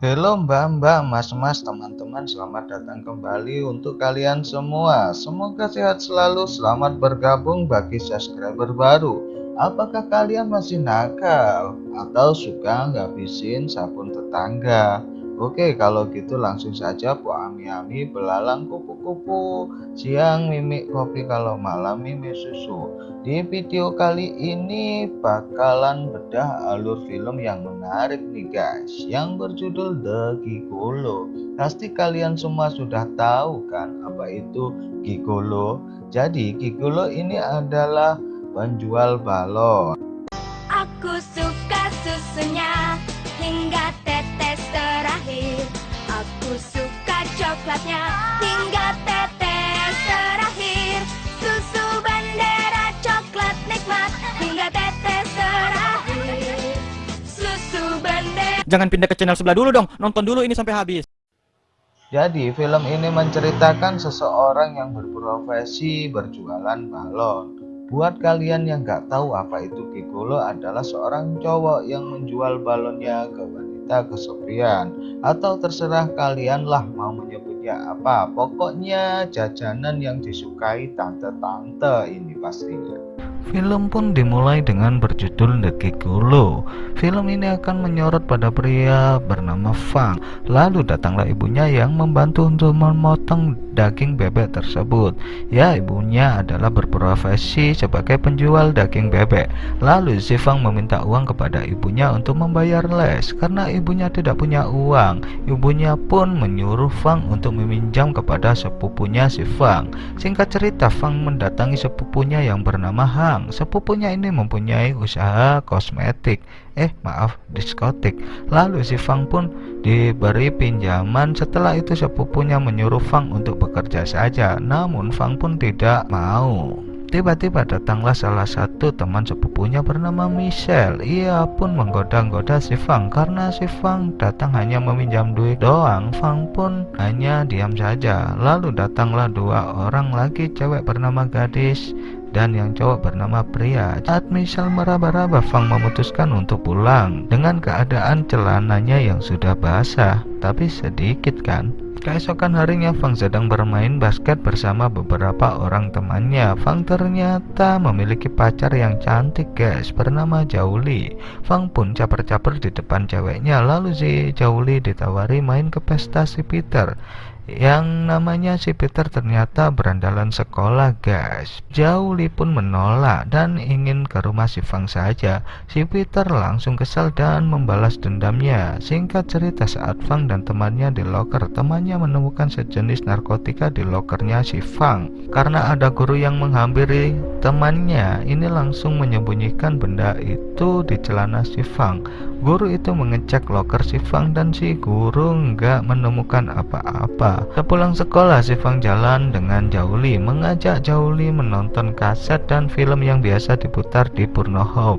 Halo mbak-mbak, mas-mas, teman-teman, selamat datang kembali untuk kalian semua. Semoga sehat selalu, selamat bergabung bagi subscriber baru. Apakah kalian masih nakal atau suka ngabisin sabun tetangga? Oke, kalau gitu langsung saja Bu Ami-Ami belalang kupu-kupu. Siang mimik kopi, kalau malam mimik susu. Di video kali ini bakalan bedah alur film yang menarik nih guys, yang berjudul The Gigolo. Pasti kalian semua sudah tahu kan apa itu gigolo. Jadi gigolo ini adalah penjual balon. Aku suka susunya hingga tetes terakhir. Aku suka coklatnya hingga tetes terakhir. Susu bendera coklat nikmat hingga tetes terakhir. Susu bendera. Jangan pindah ke channel sebelah dulu dong, nonton dulu ini sampai habis. Jadi film ini menceritakan seseorang yang berprofesi berjualan balon. Buat kalian yang nggak tahu apa itu gigolo, adalah seorang cowok yang menjual balonnya ke wanita kesepian. Atau terserah kalian lah mau menyebutnya apa. Pokoknya jajanan yang disukai tante-tante ini pastinya. Film pun dimulai dengan berjudul The Gigolo. Film ini akan menyorot pada pria bernama Fang. Lalu datanglah ibunya yang membantu untuk memotong daging bebek tersebut. Ya, ibunya adalah berprofesi sebagai penjual daging bebek. Lalu si Fang meminta uang kepada ibunya untuk membayar les. Karena ibunya tidak punya uang, ibunya pun menyuruh Fang untuk meminjam kepada sepupunya si Fang. Singkat cerita, Fang mendatangi sepupunya yang bernama Han. Sepupunya ini mempunyai usaha kosmetik, diskotik. Lalu si Fang pun diberi pinjaman. Setelah itu sepupunya menyuruh Fang untuk bekerja saja, namun Fang pun tidak mau. Tiba-tiba datanglah salah satu teman sepupunya bernama Michelle. Ia pun menggoda-goda si Fang. Karena si Fang datang hanya meminjam duit doang, Fang pun hanya diam saja. Lalu datanglah dua orang lagi, cewek bernama Gadis dan yang cowok bernama Pria. Saat Michelle meraba-raba, Fang memutuskan untuk pulang dengan keadaan celananya yang sudah basah, tapi sedikit kan. Keesokan harinya, Fang sedang bermain basket bersama beberapa orang temannya. Fang ternyata memiliki pacar yang cantik guys, bernama Jauli. Fang pun caper-caper di depan ceweknya. Lalu si Jauli ditawari main ke pesta si Peter. Yang namanya si Peter ternyata berandalan sekolah guys. Jauli pun menolak dan ingin ke rumah si Fang saja. Si Peter langsung kesal dan membalas dendamnya. Singkat cerita, saat Fang dan temannya di loker, temannya menemukan sejenis narkotika di lokernya si Fang. Karena ada guru yang menghampiri temannya, ini langsung menyembunyikan benda itu di celana si Fang. Guru itu mengecek loker si Fang dan si guru nggak menemukan apa-apa. Sepulang sekolah, si Fang jalan dengan Jauli, mengajak Jauli menonton kaset dan film yang biasa diputar di Pornhub.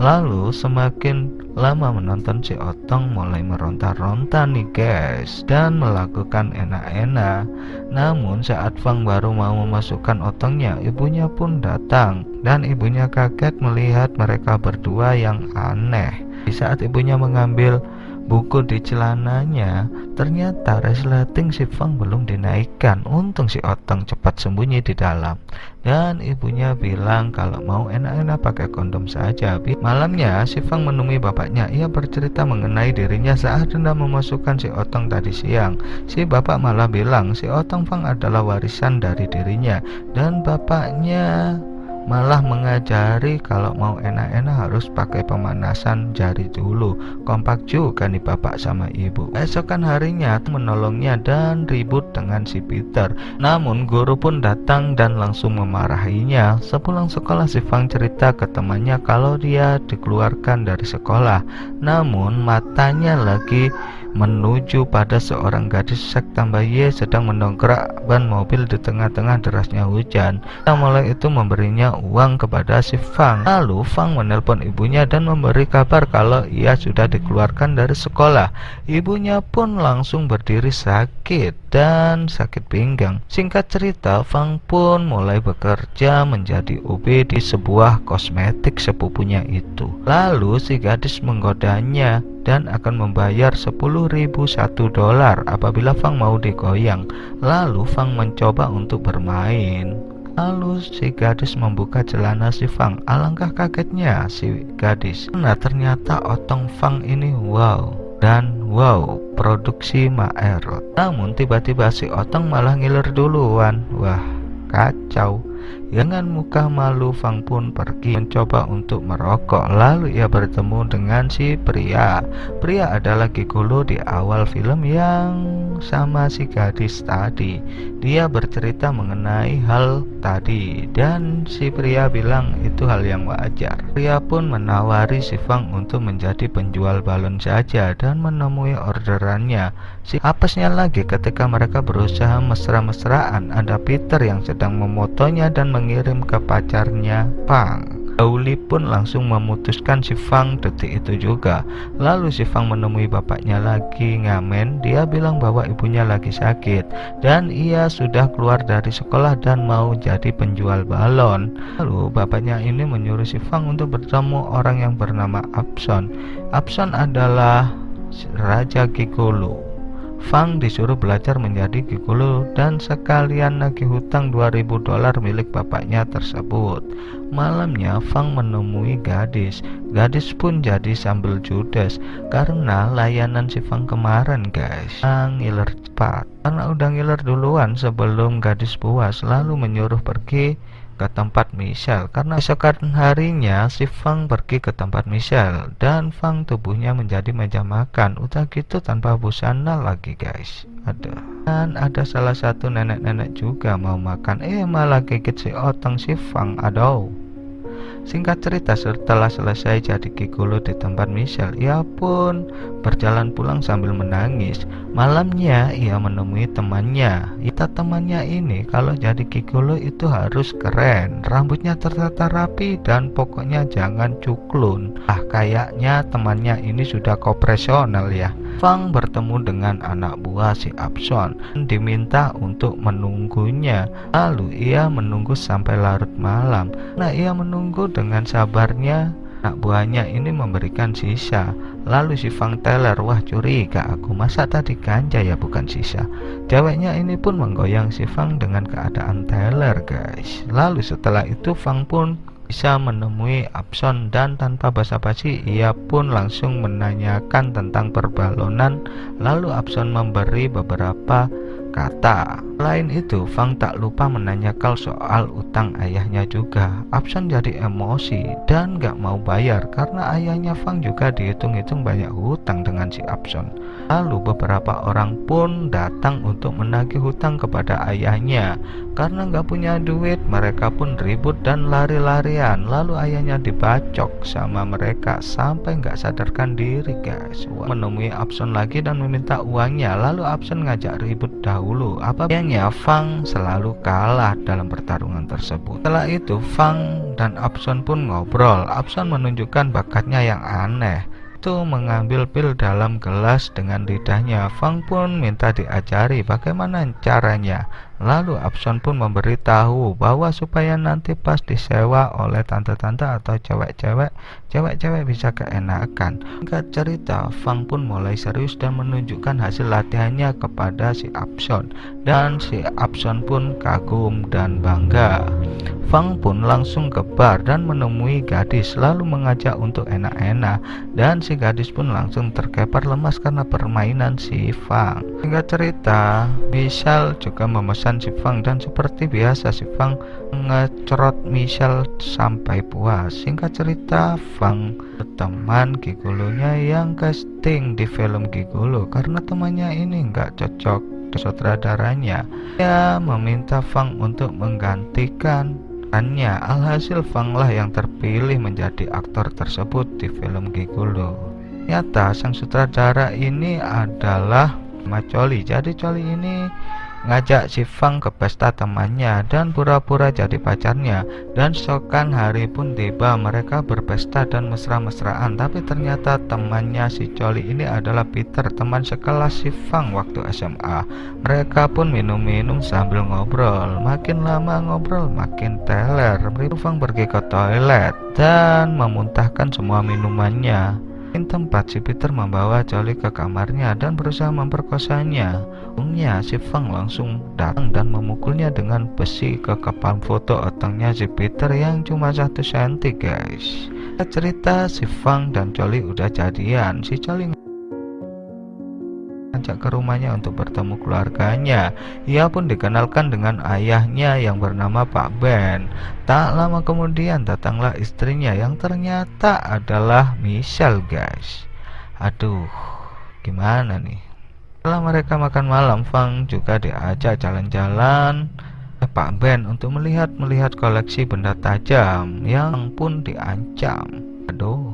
Lalu semakin lama menonton, si Otong mulai meronta-ronta nih guys dan melakukan enak-enak. Namun saat Fang baru mau memasukkan otongnya, ibunya pun datang dan ibunya kaget melihat mereka berdua yang aneh. Di saat ibunya mengambil buku di celananya, ternyata resleting si Fang belum dinaikkan. Untung si Otong cepat sembunyi di dalam. Dan ibunya bilang kalau mau enak-enak pakai kondom saja. Malamnya si Fang menemui bapaknya. Ia bercerita mengenai dirinya saat hendak memasukkan si Otong tadi siang. Si bapak malah bilang si Otong Fang adalah warisan dari dirinya, dan bapaknya malah mengajari kalau mau enak-enak harus pakai pemanasan jari dulu. Kompak juga nih bapak sama ibu. Esokan harinya menolongnya dan ribut dengan si Peter. Namun guru pun datang dan langsung memarahinya. Sepulang sekolah, si Fang cerita ke temannya kalau dia dikeluarkan dari sekolah. Namun matanya lagi menuju pada seorang gadis sektam bayi sedang mendongkrak ban mobil di tengah-tengah derasnya hujan. Mulai itu memberinya uang kepada si Fang. Lalu Fang menelpon ibunya dan memberi kabar kalau ia sudah dikeluarkan dari sekolah. Ibunya pun langsung berdiri sakit dan sakit pinggang. Singkat cerita, Fang pun mulai bekerja menjadi OB di sebuah kosmetik sepupunya itu. Lalu si gadis menggodanya dan akan membayar 10.000 $10.001 apabila Fang mau digoyang. Lalu Fang mencoba untuk bermain. Lalu si gadis membuka celana si Fang. Alangkah kagetnya si gadis karena ternyata otong Fang ini wow produksi Maerot. Namun tiba-tiba si otong malah ngiler duluan. Wah, kacau. Dengan muka malu Fang pun pergi mencoba untuk merokok. Lalu ia bertemu dengan si pria. Pria adalah gigolo di awal film yang sama si gadis tadi. Dia bercerita mengenai hal tadi dan si pria bilang itu hal yang wajar. Pria pun menawari si Fang untuk menjadi penjual balon saja dan menemui orderannya. Si apesnya lagi ketika mereka berusaha mesra-mesraan, ada Peter yang sedang memotonya dan mengirim ke pacarnya Fang. Gauli pun langsung memutuskan si Fang detik itu juga. Lalu si Fang menemui bapaknya lagi ngamen. Dia bilang bahwa ibunya lagi sakit dan ia sudah keluar dari sekolah dan mau jadi penjual balon. Lalu bapaknya ini menyuruh si Fang untuk bertemu orang yang bernama Abson. Abson adalah raja gigolo. Fang disuruh belajar menjadi gigolo dan sekalian nagih hutang $2.000 milik bapaknya tersebut. Malamnya Fang menemui gadis. Gadis pun jadi sambal judes karena layanan si Fang kemarin guys. Fang ngiler cepat karena udah ngiler duluan sebelum gadis puas, lalu menyuruh pergi ke tempat Michelle karena esokan harinya si Fang pergi ke tempat Michelle dan Fang tubuhnya menjadi meja makan. Udah gitu tanpa busana lagi guys. Dan ada salah satu nenek-nenek juga mau makan, malah gigit si otong si Fang. Aduh. Singkat cerita, setelah selesai jadi gigolo di tempat Michelle, ia pun berjalan pulang sambil menangis. Malamnya ia menemui temannya. Temannya ini kalau jadi gigolo itu harus keren, rambutnya tertata rapi dan pokoknya jangan cuklun. Kayaknya temannya ini sudah profesional ya. Fang bertemu dengan anak buah si Abson dan diminta untuk menunggunya. Lalu ia menunggu sampai larut malam. Nah, ia menunggu dengan sabarnya. Anak buahnya ini memberikan sisa. Lalu si Fang teler, wah curiga aku, masa tadi ganja ya bukan sisa. Ceweknya ini pun menggoyang si Fang dengan keadaan teler guys. Lalu setelah itu Fang pun bisa menemui Abson dan tanpa basa-basi ia pun langsung menanyakan tentang perbalonan. Lalu Abson memberi beberapa kata. Selain itu, Fang tak lupa menanyakan soal utang ayahnya juga. Abson jadi emosi dan gak mau bayar karena ayahnya Fang juga dihitung-hitung banyak hutang dengan si Abson. Lalu beberapa orang pun datang untuk menagih hutang kepada ayahnya. Karena gak punya duit, mereka pun ribut dan lari-larian. Lalu ayahnya dibacok sama mereka sampai gak sadarkan diri guys. Menemui Abson lagi dan meminta uangnya. Lalu Abson ngajak ribut dahulu. Apanya Fang selalu kalah dalam pertarungan tersebut. Setelah itu Fang dan Abson pun ngobrol. Abson menunjukkan bakatnya yang aneh, itu mengambil pil dalam gelas dengan lidahnya. Fang pun minta diajari bagaimana caranya. Lalu Abson pun memberitahu bahwa supaya nanti pas disewa oleh tante-tante atau cewek-cewek bisa keenakan. Singkat cerita, Fang pun mulai serius dan menunjukkan hasil latihannya kepada si Abson. Dan si Abson pun kagum dan bangga. Fang pun langsung ke bar dan menemui gadis lalu mengajak untuk enak-enak. Dan si gadis pun langsung terkepar lemas karena permainan si Fang. Singkat cerita, Michelle juga memesan si Fang dan seperti biasa si Fang ngecerot Michelle sampai puas. Singkat cerita, Fang teman gigolonya yang casting di film Gigolo karena temannya ini nggak cocok sutradaranya. Dia meminta Fang untuk menggantikan perannya. Alhasil Fang lah yang terpilih menjadi aktor tersebut di film Gigolo. Nyata sang sutradara ini adalah Coli. Jadi Coli ini ngajak si Fang ke pesta temannya dan pura-pura jadi pacarnya. Dan esokan hari pun tiba, mereka berpesta dan mesra-mesraan. Tapi ternyata temannya si Coli ini adalah Peter, teman sekelas si Fang waktu SMA. Mereka pun minum-minum sambil ngobrol. Makin lama ngobrol makin teler. Fang pergi ke toilet dan memuntahkan semua minumannya. tempat si Peter membawa Jolly ke kamarnya dan berusaha memperkosanya. Untungnya si Fang langsung datang dan memukulnya dengan besi ke kepala foto otongnya si Peter yang cuma 1 cm guys. Cerita si Fang dan Jolly udah jadian. Si Jolly ngajak ke rumahnya untuk bertemu keluarganya. Ia pun dikenalkan dengan ayahnya yang bernama Pak Ben. Tak lama kemudian datanglah istrinya yang ternyata adalah Michelle guys. Aduh, gimana nih? Setelah mereka makan malam, Fang juga diajak jalan-jalan Pak Ben untuk melihat koleksi benda tajam yang pun diancam. Aduh,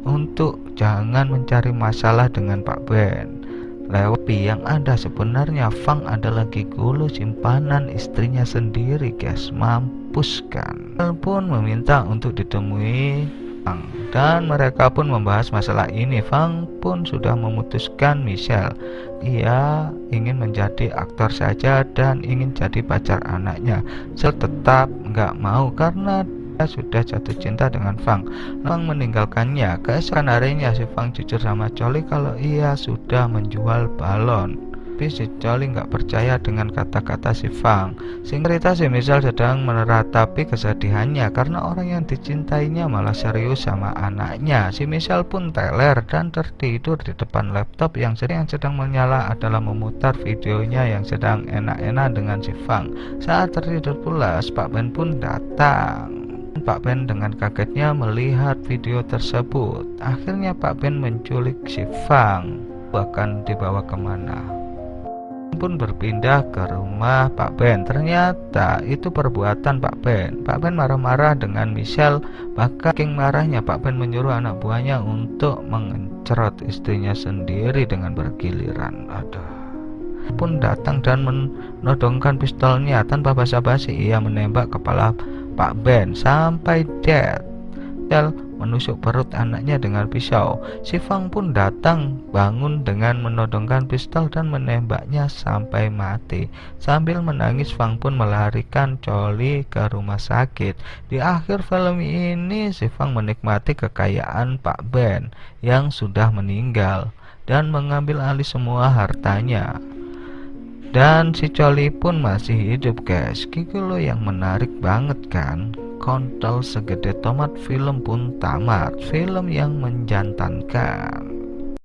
untuk jangan mencari masalah dengan Pak Ben. Lewat yang ada sebenarnya Fang adalah gigolo simpanan istrinya sendiri guys. Mampus kan. Michelle pun meminta untuk ditemui Fang dan mereka pun membahas masalah ini. Fang pun sudah memutuskan Michelle. Ia ingin menjadi aktor saja dan ingin jadi pacar anaknya. Michelle tetap nggak mau karena dia sudah jatuh cinta dengan Fang. Fang meninggalkannya. Keesokan harinya si Fang jujur sama Jolly kalau ia sudah menjual balon. Tapi si Jolly nggak percaya dengan kata-kata si Fang. Singkat cerita si Michelle sedang meratapi kesedihannya karena orang yang dicintainya malah serius sama anaknya. Si Michelle pun teler dan tertidur di depan laptop yang sedang menyala adalah memutar videonya yang sedang enak-enak dengan si Fang. Saat tertidur pulas, Pak Ben pun datang. Pak Ben dengan kagetnya melihat video tersebut. Akhirnya Pak Ben menculik si Fang. Bahkan dibawa kemana? Pun berpindah ke rumah Pak Ben. Ternyata itu perbuatan Pak Ben. Pak Ben marah-marah dengan Michelle. Bahkan saking marahnya Pak Ben menyuruh anak buahnya untuk mengencerot istrinya sendiri dengan bergiliran. Aduh. Pun datang dan menodongkan pistolnya tanpa basa-basi. Ia menembak kepala Pak Ben sampai dead. Michelle menusuk perut anaknya dengan pisau. Si Fang pun datang bangun dengan menodongkan pistol dan menembaknya sampai mati. Sambil menangis Fang pun melarikan Jolly ke rumah sakit. Di akhir film ini si Fang menikmati kekayaan Pak Ben yang sudah meninggal dan mengambil alih semua hartanya. Dan si Jolly pun masih hidup guys. Gigolo yang menarik banget kan. Kontol segede tomat, film pun tamat. Film yang menjantankan.